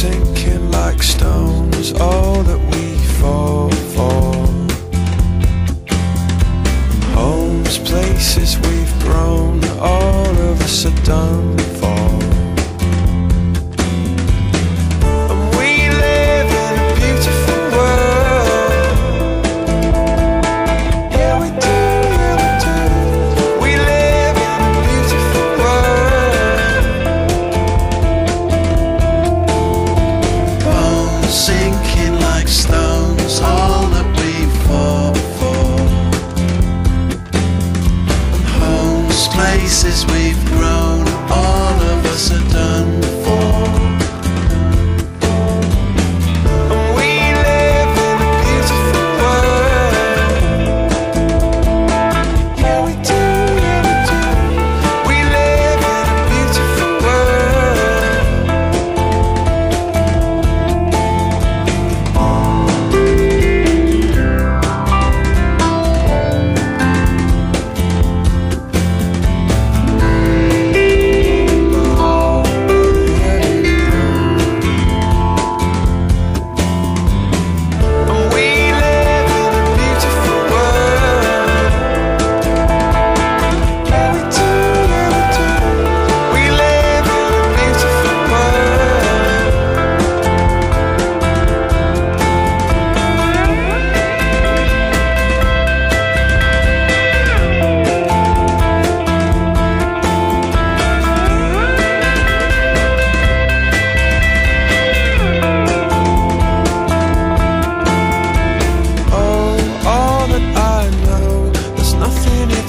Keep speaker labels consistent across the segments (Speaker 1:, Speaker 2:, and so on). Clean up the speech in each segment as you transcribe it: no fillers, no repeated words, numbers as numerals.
Speaker 1: sinking like stones, all that we fall for. Homes, places we've grown, all of us are done for. And we live in a beautiful world. Yeah, we do, yeah, we do. We live in a beautiful world. Bones sinking like stones, all that we fall for. Places we've grown, all of us are done for. And we live in a beautiful world. Yeah, we do, yeah, we do. We live in a beautiful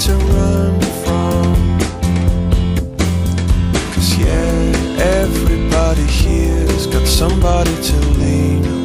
Speaker 1: to run from. 'Cause yeah, everybody here's got somebody to lean on.